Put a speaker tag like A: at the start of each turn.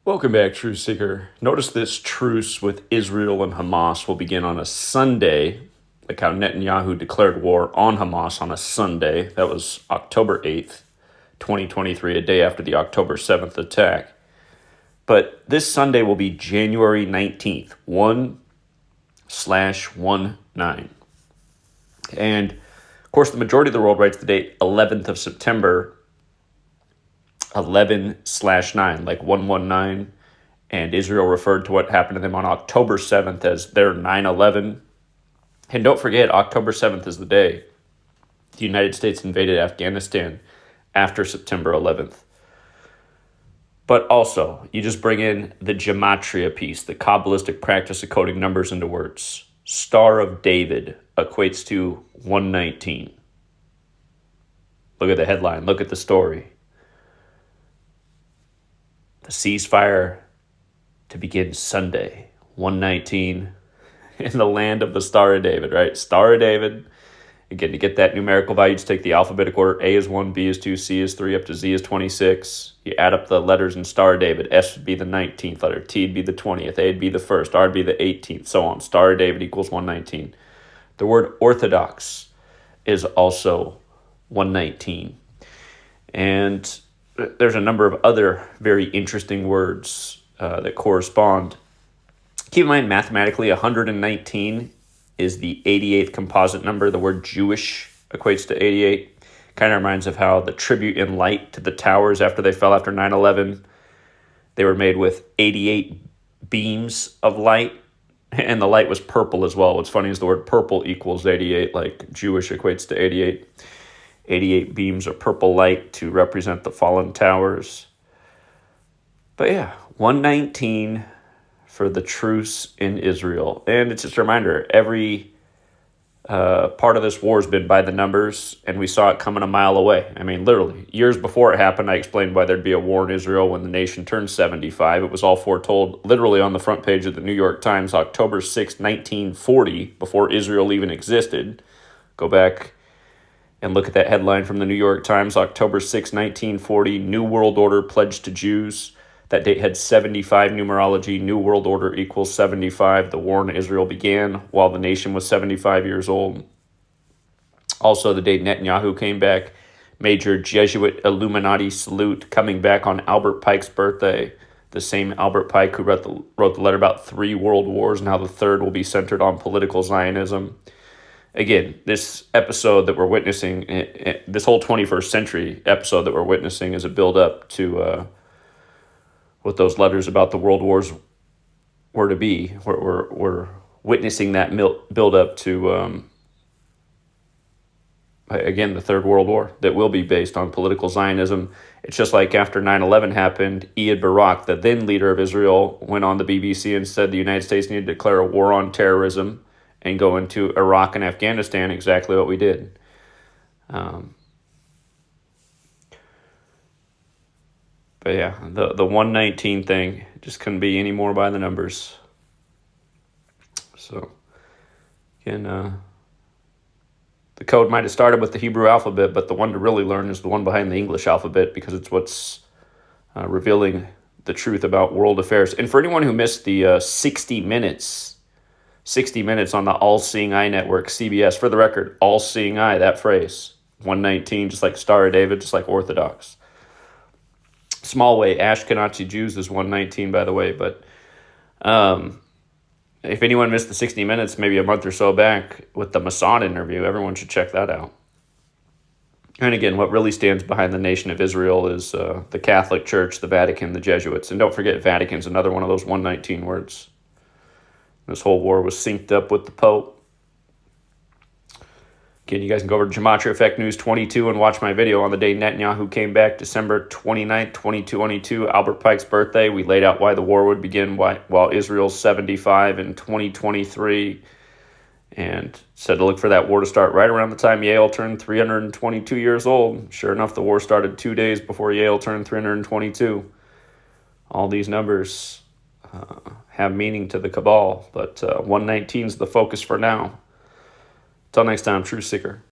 A: Welcome back, Truth Seeker. Notice this truce with Israel and Hamas will begin on a Sunday, like how Netanyahu declared war on Hamas on a Sunday. That was October 8th, 2023, a day after the October 7th attack. But this Sunday will be January 19th, 1/19. And, of course, the majority of the world writes the date 11th of September, 11/9, like 119, and Israel referred to what happened to them on October 7th as their 9/11. And don't forget, October 7th is the day the United States invaded Afghanistan after September 11th. But also, you just bring in the gematria piece, the Cabalistic practice of coding numbers into words. Star of David equates to 119. Look at the headline, look at the story. The ceasefire to begin Sunday, 119, in the land of the Star of David, right? Star of David. Again, to get that numerical value, just take the alphabetic order. A is 1, B is 2, C is 3, up to Z is 26. You add up the letters in Star of David. S would be the 19th letter. T would be the 20th. A would be the 1st. R would be the 18th, so on. Star of David equals 119. The word Orthodox is also 119. And there's a number of other very interesting words that correspond. Keep in mind, mathematically, 119 is the 88th composite number. The word Jewish equates to 88. Kind of reminds of how the tribute in light to the towers after they fell after 9/11, they were made with 88 beams of light, and the light was purple as well. What's funny is the word purple equals 88, like Jewish equates to 88. 88 beams of purple light to represent the fallen towers. But yeah, 119 for the truce in Israel. And it's just a reminder, every part of this war has been by the numbers, and we saw it coming a mile away. I mean, literally, years before it happened, I explained why there'd be a war in Israel when the nation turned 75. It was all foretold literally on the front page of the New York Times, October 6, 1940, before Israel even existed. Go back and look at that headline from the New York Times, October 6, 1940, New World Order pledged to Jews. That date had 75 numerology. New World Order equals 75. The war in Israel began while the nation was 75 years old. Also, the day Netanyahu came back, major Jesuit Illuminati salute coming back on Albert Pike's birthday. The same Albert Pike who wrote the letter about 3 world wars, and how the third will be centered on political Zionism. Again, this episode that we're witnessing, this whole 21st century episode that we're witnessing is a build-up to what those letters about the world wars were to be. We're witnessing that build-up to, again, the Third World War that will be based on political Zionism. It's just like after 9/11 happened, Ehud Barak, the then leader of Israel, went on the BBC and said the United States needed to declare a war on terrorism and go into Iraq and Afghanistan, exactly what we did. But yeah, the 119 thing just couldn't be any more by the numbers. So, again, the code might have started with the Hebrew alphabet, but the one to really learn is the one behind the English alphabet, because it's what's revealing the truth about world affairs. And for anyone who missed the 60 Minutes on the All-Seeing Eye Network, CBS. For the record, All-Seeing Eye, that phrase. 119, just like Star of David, just like Orthodox. Small way, Ashkenazi Jews is 119, by the way. But if anyone missed the 60 Minutes maybe a month or so back with the Mossad interview, everyone should check that out. And again, what really stands behind the nation of Israel is the Catholic Church, the Vatican, the Jesuits. And don't forget, Vatican's another one of those 119 words. This whole war was synced up with the Pope. Again, you guys can go over to GematriaEffectNews 22 and watch my video on the day Netanyahu came back, December 29th, 2022, Albert Pike's birthday. We laid out why the war would begin while Israel's 75 in 2023, and said to look for that war to start right around the time Yale turned 322 years old. Sure enough, the war started 2 days before Yale turned 322. All these numbers have meaning to the cabal, but 119 is the focus for now. Until next time, Truth Seeker.